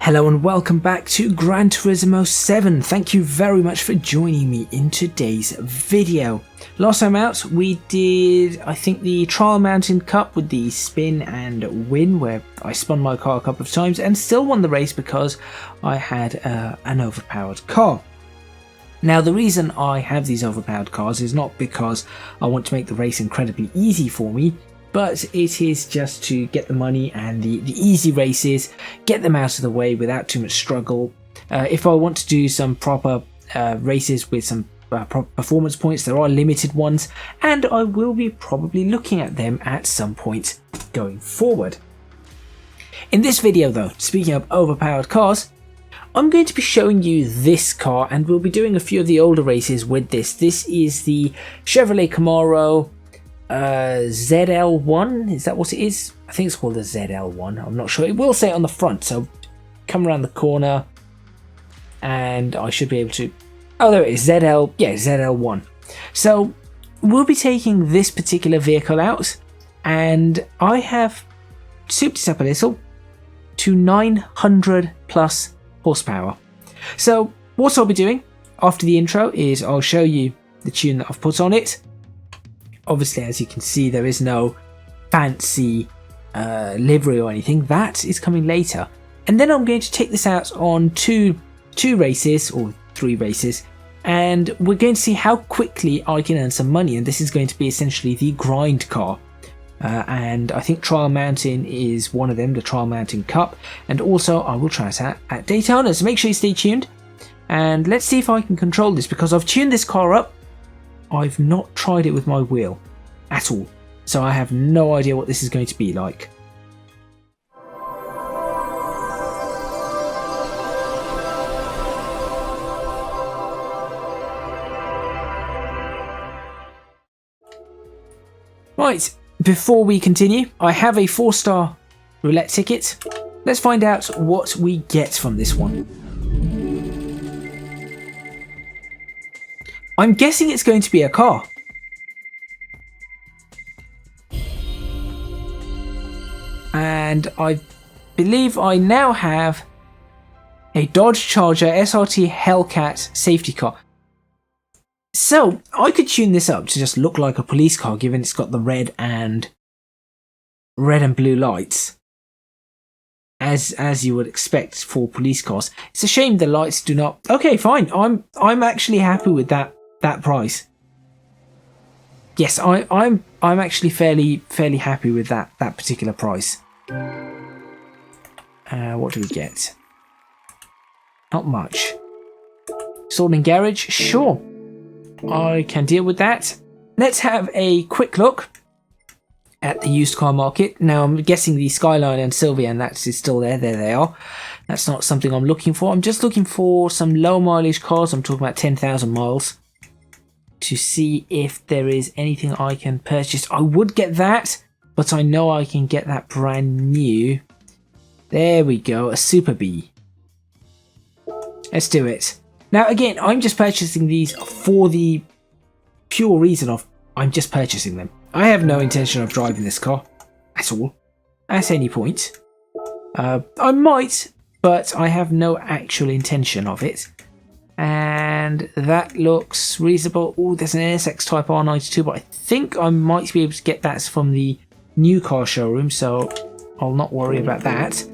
Hello and welcome back to Gran Turismo 7. Thank you very much for joining me in today's video. Last time out we did, I think, the Trial Mountain Cup with the spin and win, where I spun my car a couple of times and still won the race because I had an overpowered car. Now the reason I have these overpowered cars is not because I want to make the race incredibly easy for me, but it is just to get the money and the easy races, get them out of the way without too much struggle. If I want to do some proper races with some proper performance points, there are limited ones, and I will be probably looking at them at some point going forward. In this video though, speaking of overpowered cars, I'm going to be showing you this car, and we'll be doing a few of the older races with this. This is the Chevrolet Camaro ZL1, is that what it is? I think it's called the ZL1, I'm not sure. It will say it on the front, so come around the corner and I should be able to, oh there it is, ZL1. So we'll be taking this particular vehicle out, and I have souped it up a little to 900 plus horsepower. So what I'll be doing after the intro is I'll show you the tune that I've put on it. Obviously, as you can see, there is no fancy livery or anything. That is coming later. And then I'm going to take this out on two races, or 3 races, and we're going to see how quickly I can earn some money. And this is going to be essentially the grind car. And I think Trial Mountain is one of them, the Trial Mountain Cup. And also, I will try it out at Daytona. So make sure you stay tuned. And let's see if I can control this, because I've tuned this car up. I've not tried it with my wheel at all, so I have no idea what this is going to be like. Right, before we continue, I have a 4-star roulette ticket. Let's find out what we get from this one. I'm guessing it's going to be a car. And I believe I now have a Dodge Charger SRT Hellcat safety car. So I could tune this up to just look like a police car, given it's got the red and blue lights, as you would expect for police cars. It's a shame the lights do not. Okay, fine. I'm actually happy with that price. Yes, I'm actually fairly happy with that particular price. What do we get? Not much. Sold in garage, sure, I can deal with that. Let's have a quick look at the used car market. Now I'm guessing the Skyline and Sylvia, and that is still there. There they are. That's not something I'm looking for. I'm just looking for some low mileage cars. I'm talking about 10,000 miles. To see if there is anything I can purchase. I would get that, but I know I can get that brand new. There we go, a Super B. Let's do it. Now again, I'm just purchasing these for the pure reason of I'm just purchasing them. I have no intention of driving this car at all, at any point. I might, but I have no actual intention of it. And that looks reasonable. Oh, there's an NSX Type R92, but I think I might be able to get that from the new car showroom, so I'll not worry about that.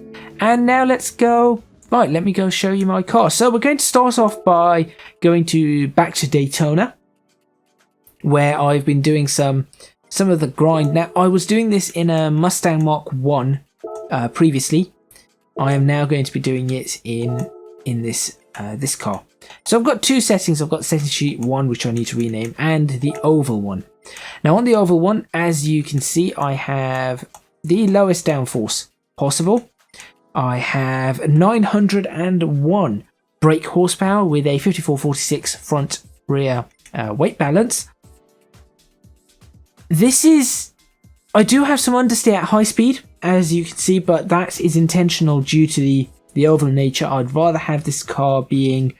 And now let's go. Right, let me go show you my car. So we're going to start off by going back to Daytona, where I've been doing some of the grind. Now I was doing this in a Mustang Mark 1 previously. I am now going to be doing it in this car. So I've got 2 settings. I've got setting sheet 1, which I need to rename, and the oval one. Now on the oval one, as you can see, I have the lowest downforce possible. I have 901 brake horsepower with a 54/46 front rear weight balance. This is, I do have some understeer at high speed, as you can see, but that is intentional due to the oval nature. I'd rather have this car being,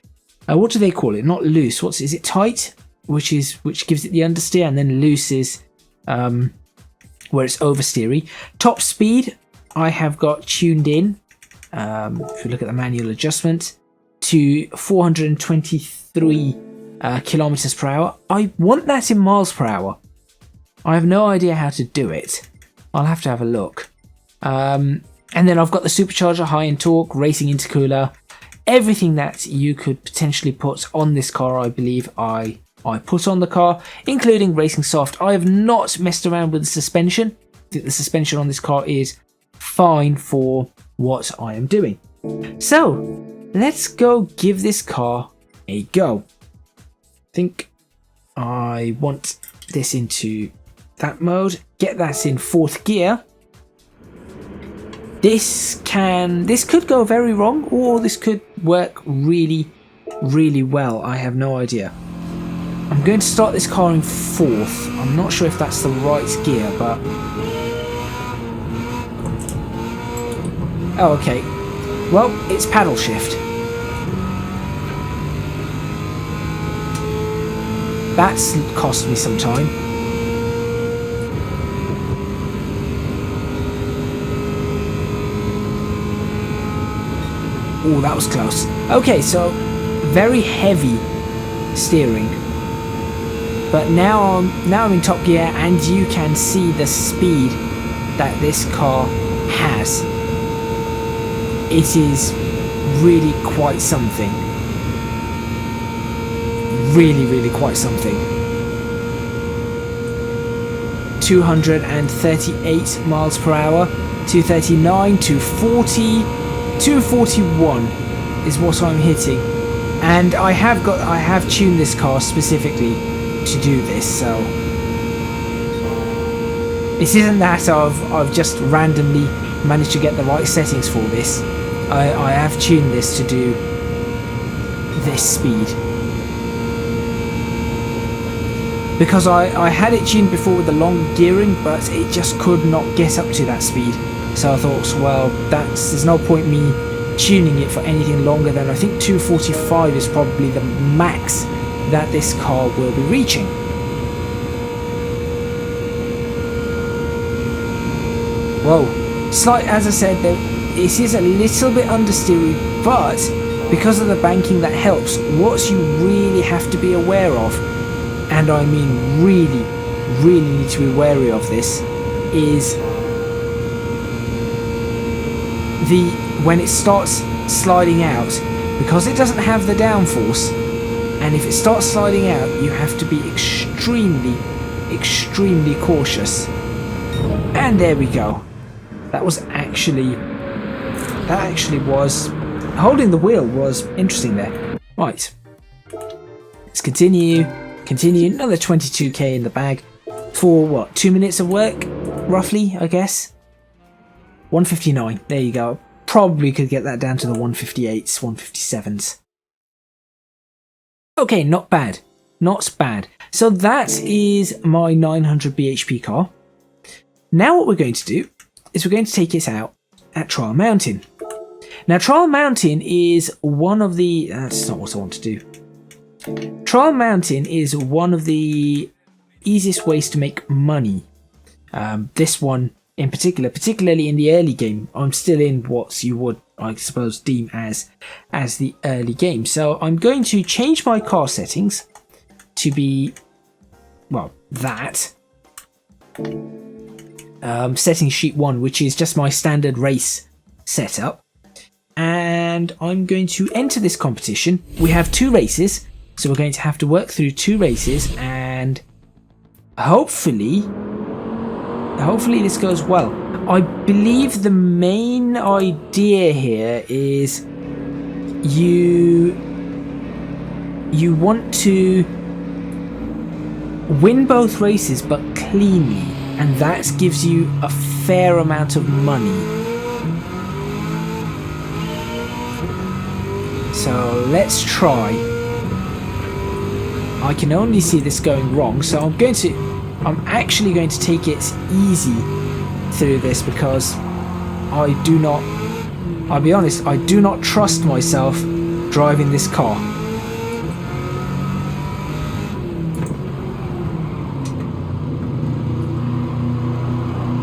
what do they call it? Not loose. Is it tight? Which gives it the understeer, and then loose is where it's oversteery. Top speed I have got tuned in if we look at the manual adjustment, to 423 kilometers per hour. I want that in miles per hour. I have no idea how to do it. I'll have to have a look. And then I've got the supercharger, high-end torque, racing intercooler, everything that you could potentially put on this car. I believe I put on the car, including racing soft. I have not messed around with the suspension. I think the suspension on this car is fine for what I am doing. So let's go give this car a go. I think I want this into that mode, get that in 4th gear. This could go very wrong, or this could work really, really well. I have no idea. I'm going to start this car in 4th. I'm not sure if that's the right gear, but... Oh, okay. Well, it's paddle shift. That's cost me some time. Oh, that was close. Okay, so very heavy steering. But now I'm in top gear, and you can see the speed that this car has. It is really quite something. Really, really quite something. 238 miles per hour, 239, 240, 241 is what I'm hitting. And I have tuned this car specifically to do this, so this isn't that I've just randomly managed to get the right settings for this. I have tuned this to do this speed, because I had it tuned before with the long gearing, but it just could not get up to that speed. So I thought, well, there's no point me tuning it for anything longer than, I think 245 is probably the max that this car will be reaching. Whoa, as I said, it is a little bit understeery, but because of the banking that helps. What you really have to be aware of, and I mean really, really need to be wary of this, is when it starts sliding out, because it doesn't have the downforce, and if it starts sliding out, you have to be extremely, extremely cautious. And there we go. That actually was holding the wheel was interesting there. Right, let's continue. Another 22k in the bag for what, 2 minutes of work, roughly, I guess. 159. There you go. Probably could get that down to the 158s, 157s. Okay, not bad. Not bad. So that is my 900 BHP car. Now what we're going to do is we're going to take it out at Trial Mountain. Now Trial Mountain is one of the... That's not what I want to do. Trial Mountain is one of the easiest ways to make money. This one in particular, particularly in the early game. I'm still in what you would, I suppose, deem as the early game. So I'm going to change my car settings to be, well, that. Setting sheet 1, which is just my standard race setup. And I'm going to enter this competition. We have 2 races, so we're going to have to work through 2 races, and hopefully this goes well. I believe the main idea here is you want to win both races but cleanly, and that gives you a fair amount of money. So let's try. I can only see this going wrong, so I'm actually going to take it easy through this, because I'll be honest, I do not trust myself driving this car.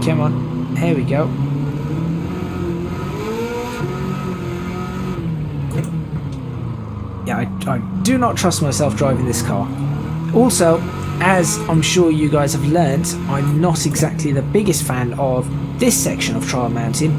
Come on, here we go. Yeah, I do not trust myself driving this car. Also, as I'm sure you guys have learnt, I'm not exactly the biggest fan of this section of Trial Mountain.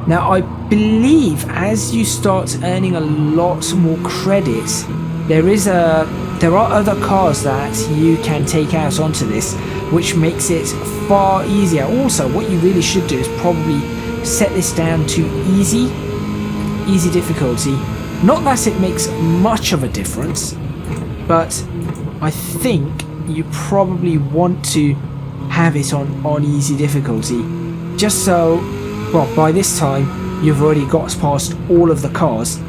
Now, I believe as you start earning a lot more credits, there are other cars that you can take out onto this, which makes it far easier. Also, what you really should do is probably set this down to easy difficulty. Not that it makes much of a difference, but I think you probably want to have it on easy difficulty, just so, well, by this time you've already got past all of the cars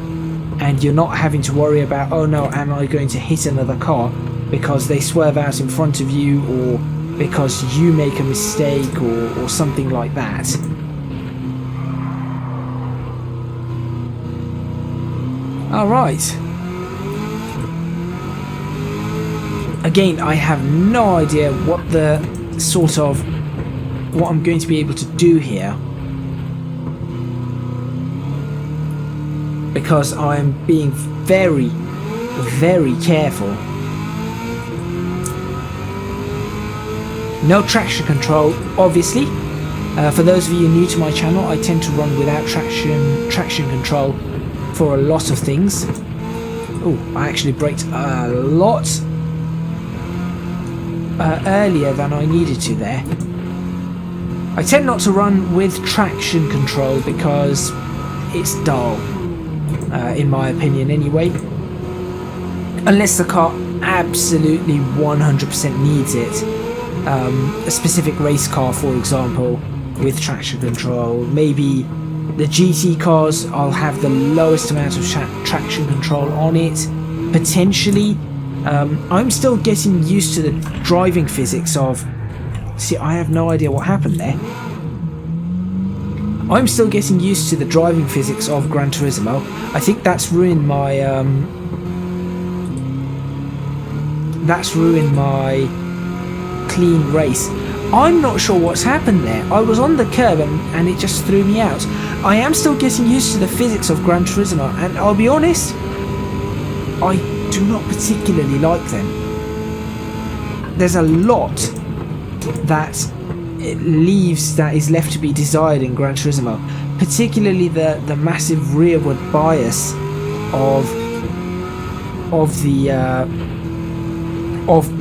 and you're not having to worry about, oh no, am I going to hit another car because they swerve out in front of you, or because you make a mistake, or something like that. Alright. Again, I have no idea what I'm going to be able to do here, because I'm being very, very careful. No traction control, obviously. For those of you new to my channel, I tend to run without traction control for a lot of things. Oh, I actually braked a lot earlier than I needed to there. I tend not to run with traction control because it's dull, in my opinion anyway. Unless the car absolutely 100% needs it. A specific race car, for example, with traction control. Maybe the GT cars, I'll have the lowest amount of traction control on it, potentially. I'm still getting used to the driving physics of... See, I have no idea what happened there. I'm still getting used to the driving physics of Gran Turismo. I think that's ruined my... clean race. I'm not sure what's happened there. I was on the curb and it just threw me out. I am still getting used to the physics of Gran Turismo, and I'll be honest, I do not particularly like them. There's a lot that is left to be desired in Gran Turismo, particularly the massive rearward bias of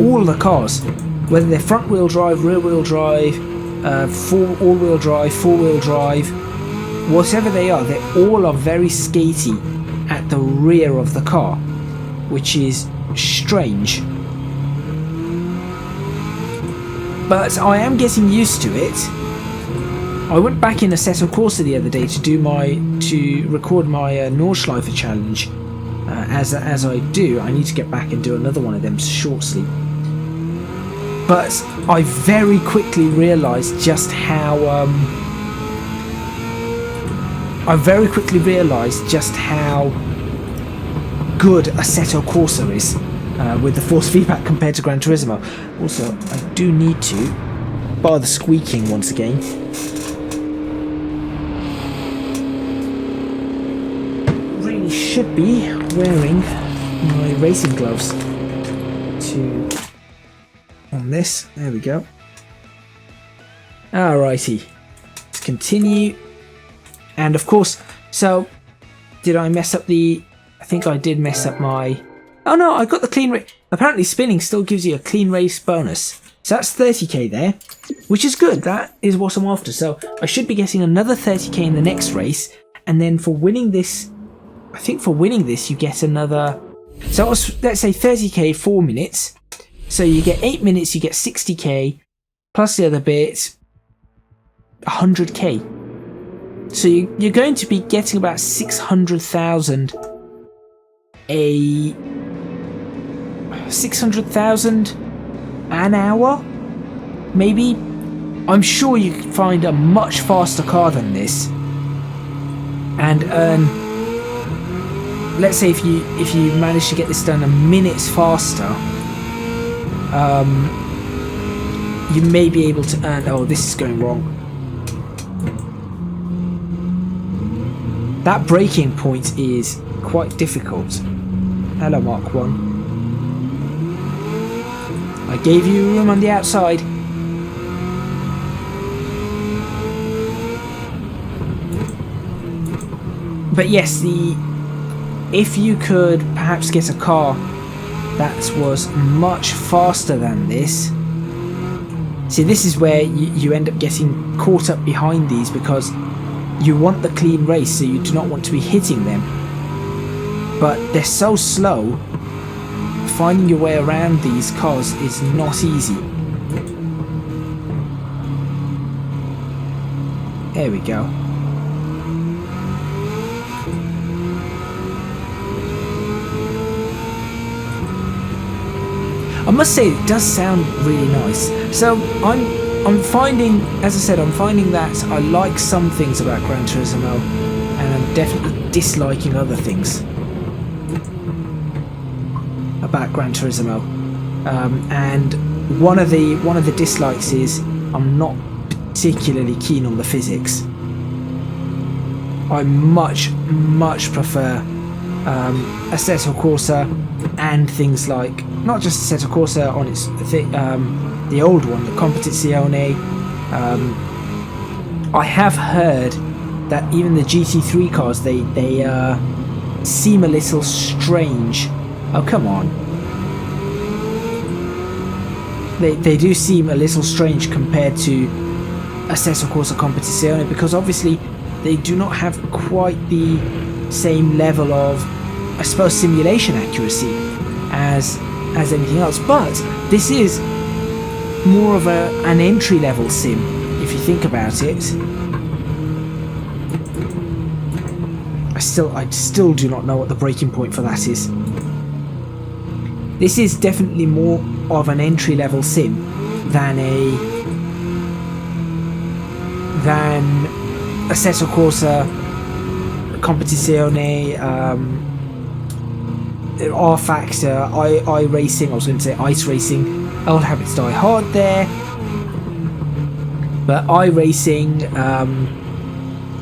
all the cars, whether they're front wheel drive, rear wheel drive, all wheel drive, four wheel drive, whatever they are all are very skatey at the rear of the car, which is strange. But I am getting used to it. I went back in Assetto Corsa the other day to record my Nordschleife challenge. As I do, I need to get back and do another one of them shortly. But I very quickly realised just how good Assetto Corsa is with the force feedback compared to Gran Turismo. Also, I do need to bar the squeaking once again. Really should be wearing my racing gloves on this. There we go. Alrighty, let's continue. And of course, so did I mess up the... I think I did mess up my... Oh no, I got the clean race. Apparently spinning still gives you a clean race bonus. So that's 30k there, which is good. That is what I'm after. So I should be getting another 30k in the next race. And then for winning this, I think for winning this you get another... So let's say 30k, 4 minutes. So you get 8 minutes, you get 60k, plus the other bit, 100k. So you're going to be getting about 600,000 an hour, maybe. I'm sure you could find a much faster car than this and earn. Let's say if you manage to get this done a minute faster, you may be able to earn... Oh, this is going wrong. that braking point is quite difficult. Hello, Mark 1. I gave you room on the outside. But yes, if you could perhaps get a car that was much faster than this. See, this is where you end up getting caught up behind these because you want the clean race, so you do not want to be hitting them. But they're so slow, finding your way around these cars is not easy. There we go. I must say it does sound really nice. So I'm finding, as I said, I'm finding that I like some things about Gran Turismo, and I'm definitely disliking other things about Gran Turismo. And one of the dislikes is I'm not particularly keen on the physics. I much prefer Assetto Corsa and things like, not just Assetto Corsa on its the old one, the Competizione. I have heard that even the GT3 cars they seem a little strange. Oh, come on. They do seem a little strange compared to Assetto Corsa Competizione, because obviously they do not have quite the same level of, I suppose, simulation accuracy as anything else. But this is more of an entry-level sim, if you think about it. I still do not know what the breaking point for that is. This is definitely more of an entry-level sim than Assetto Corsa Competizione, R Factor, iRacing. I was going to say Ice Racing. Old Habits Die Hard there, but iRacing,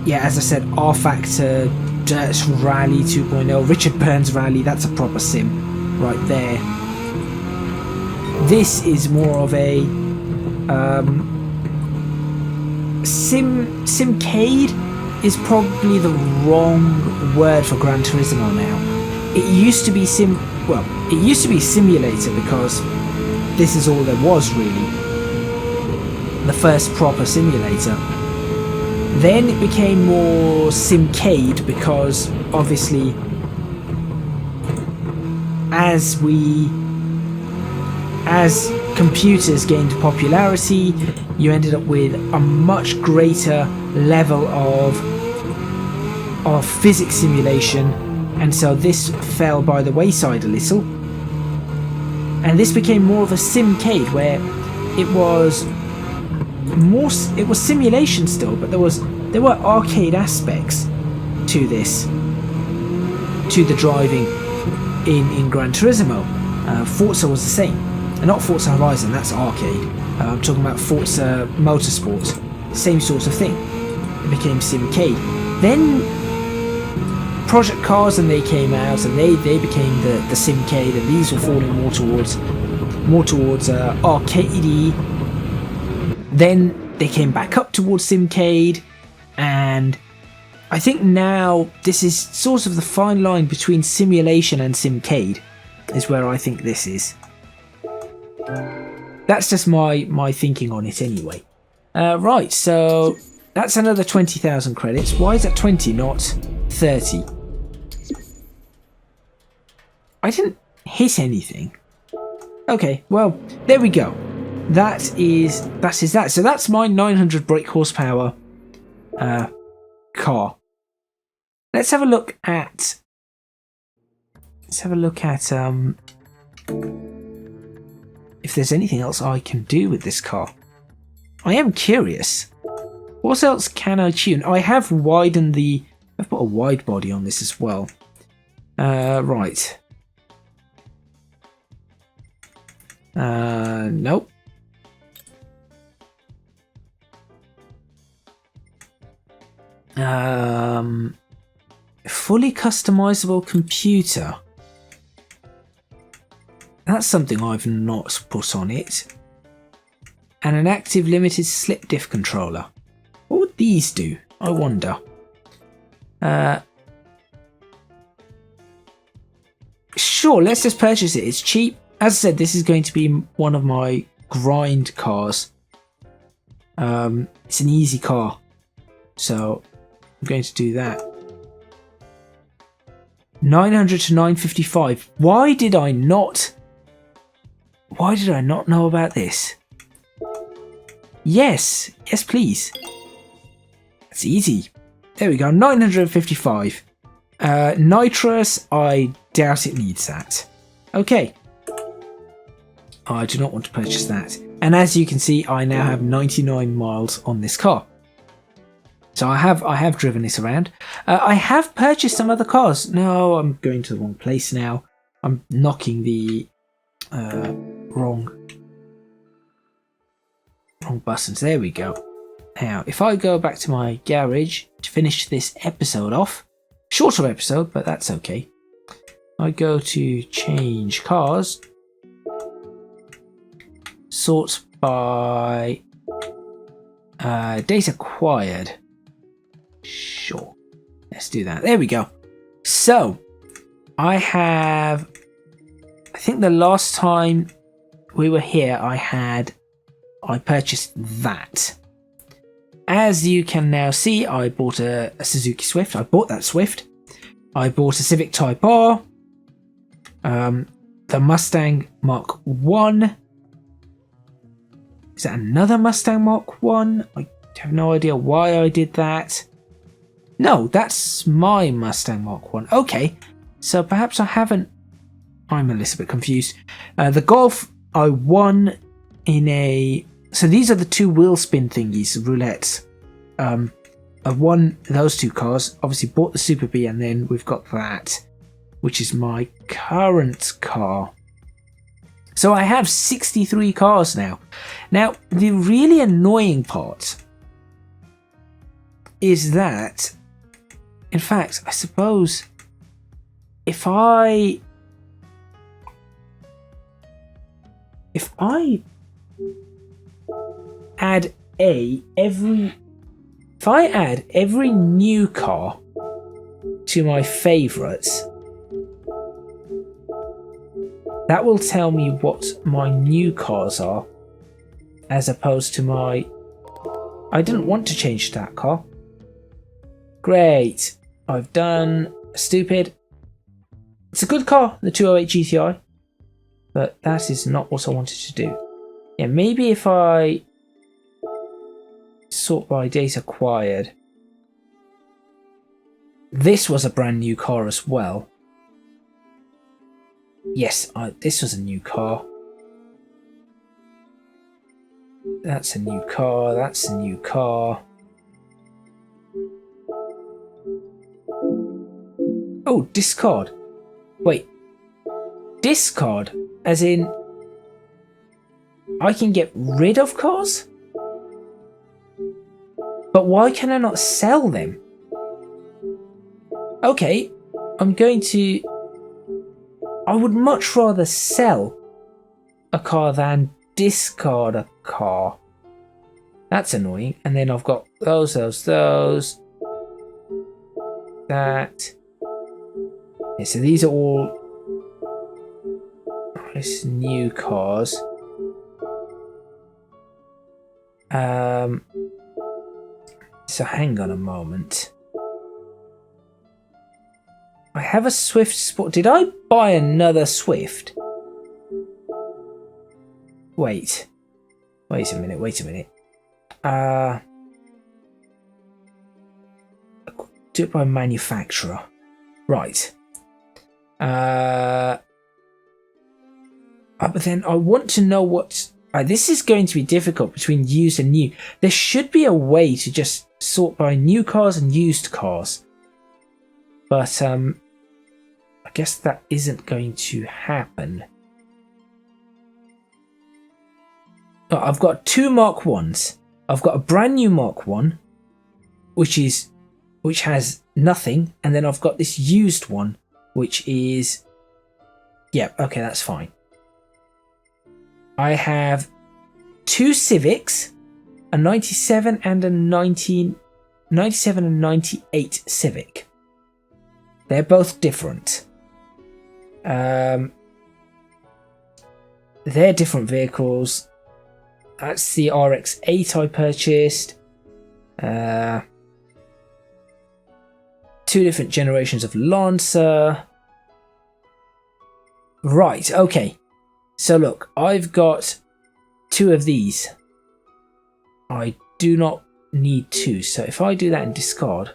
yeah, as I said, R Factor, Dirt Rally 2.0, Richard Burns Rally. That's a proper sim right there. This is more of a simcade is probably the wrong word for Gran Turismo now. It used to be simulator, because this is all there was really. The first proper simulator. Then it became more simcade, because obviously as computers gained popularity, you ended up with a much greater level of physics simulation, and so this fell by the wayside a little, and this became more of a simcade, where it was simulation still, but there were arcade aspects to this, to the driving in Gran Turismo. Forza was the same. Not Forza Horizon, that's arcade. I'm talking about Forza Motorsport. Same sort of thing. It became simcade. Then Project Cars, and they came out, and they became the simcade, and these were falling more towards arcadey. Then they came back up towards simcade, and I think now this is sort of the fine line between simulation and simcade, is where I think this is. That's just my thinking on it anyway. Right, so that's another 20,000 credits. Why is that 20, not 30? I didn't hit anything. Okay, well, there we go. That is that. So that's my 900 brake horsepower car. Let's have a look at if there's anything else I can do with this car. I am curious. What else can I tune? I have widened I've put a wide body on this as well. Right. Nope. fully customizable computer. That's something I've not put on it. And an active limited slip diff controller. What would these do? I wonder. Sure, let's just purchase it. It's cheap. As I said, this is going to be one of my grind cars. It's an easy car. So I'm going to do that. 900 to 955. Why did I not know about this? Yes, please. It's easy. There we go, 955. Nitrous, I doubt it needs that. Okay. I do not want to purchase that. And as you can see, I now have 99 miles on this car. So I have driven this around. I have purchased some other cars. No, I'm going to the wrong place now. I'm knocking the wrong buttons. There we go. Now, if I go back to my garage to finish this episode off, shorter episode, but that's okay. I go to change cars, sort by date acquired. Sure, let's do that. There we go. So, I think the last time we were here, I purchased that. As you can now see, I bought a Suzuki Swift. I bought that Swift. I bought a Civic Type R. The Mustang Mark 1. Is that another Mustang Mark 1? I have no idea why I did that. No, that's my Mustang Mark 1. Okay, so perhaps I haven't... I'm a little bit confused. The Golf I won in a... So these are the two wheel spin thingies, roulettes. I won those two cars. Obviously bought the Super B, and then we've got that, which is my current car. So I have 63 cars now. Now, the really annoying part is that, in fact, I suppose if I add every new car to my favorites, that will tell me what my new cars are, as opposed to my... I didn't want to change that car. Great. I've done stupid. It's a good car, the 208 GTI, but that is not what I wanted to do. Yeah, maybe if I sort by date acquired. This was a brand new car as well. Yes, this was a new car. That's a new car. That's a new car. Oh, discard. Wait. Discard? As in... I can get rid of cars? But why can I not sell them? Okay, I'm going to... I would much rather sell a car than discard a car. That's annoying. And then I've got those. That. Yeah, so these are all nice new cars. So hang on a moment. I have a Swift Sport. Did I buy another Swift? Wait a minute. Do it by manufacturer. Right. But then I want to know what... this is going to be difficult between used and new. There should be a way to just sort by new cars and used cars. But I guess that isn't going to happen. Oh, I've got two Mark 1s. I've got a brand new Mark 1, which is which has nothing, and then I've got this used one, which is, yeah, okay, that's fine. I have 2 Civics, a 97 and a 97 and 98 Civic. They're both different. They're different vehicles. That's the RX-8 I purchased. 2 different generations of Lancer. Right, okay. So look, I've got 2 of these. I do not need 2, so if I do that and discard...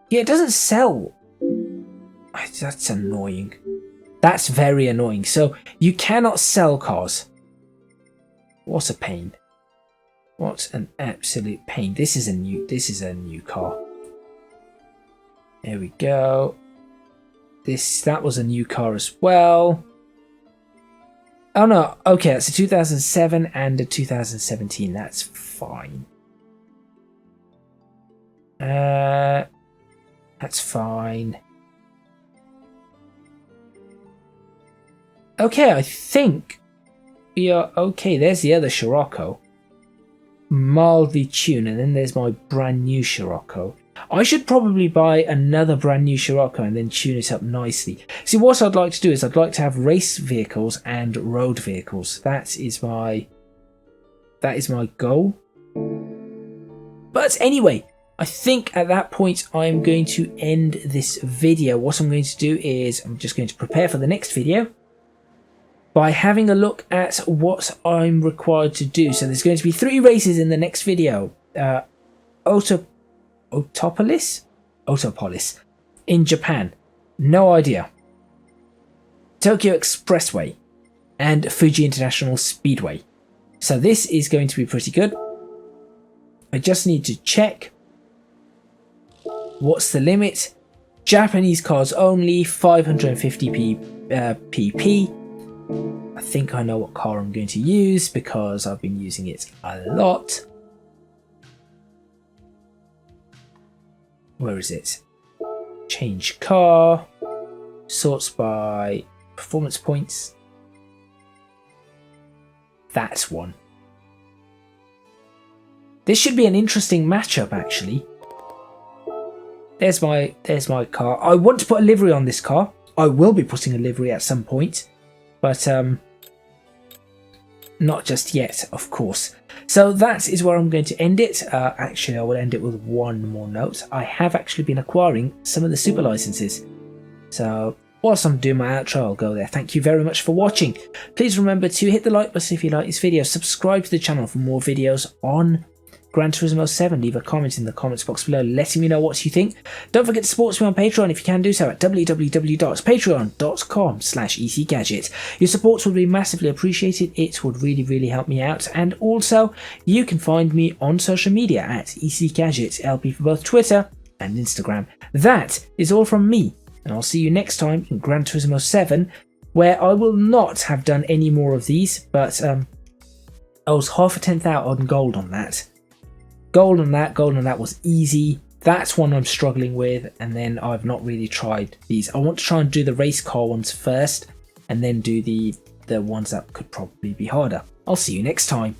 Yeah, it doesn't sell. That's annoying. That's very annoying. So you cannot sell cars. What a pain. What an absolute pain. This is a new car. There we go. That was a new car as well. Oh no, okay, it's a 2007 and a 2017. That's fine. That's fine. Okay, I think we are okay. There's the other Scirocco. Mildly tuned, and then there's my brand new Scirocco. I should probably buy another brand new Scirocco and then tune it up nicely. See, what I'd like to do is I'd like to have race vehicles and road vehicles. That is my goal. But anyway, I think at that point I'm going to end this video. What I'm going to do is I'm just going to prepare for the next video by having a look at what I'm required to do. So there's going to be 3 races in the next video. Autopolis in Japan. No idea. Tokyo Expressway and Fuji International Speedway. So this is going to be pretty good. I just need to check what's the limit. Japanese cars only, 550 pp. I think I know what car I'm going to use because I've been using it a lot. Where is it? Change car. Sorts by performance points. That's one. This should be an interesting matchup, actually. There's my car. I want to put a livery on this car. I will be putting a livery at some point, but not just yet, of course. So that is where I'm going to end it. Actually, I will end it with one more note. I have actually been acquiring some of the super licenses. So whilst I'm doing my outro, I'll go there. Thank you very much for watching. Please remember to hit the like button if you like this video. Subscribe to the channel for more videos on Gran Turismo 7. Leave a comment in the comments box below letting me know what you think. Don't forget to support me on Patreon if you can do so at www.patreon.com/ECGadget. Your support would be massively appreciated. It would really help me out. And also, you can find me on social media at ECGadget LP for both Twitter and Instagram. That is all from me, and I'll see you next time in Gran Turismo 7, where I will not have done any more of these, but I was half a 10th out on gold on that. Gold on that was easy. That's one I'm struggling with, and then I've not really tried these. I want to try and do the race car ones first, and then do the ones that could probably be harder. I'll see you next time.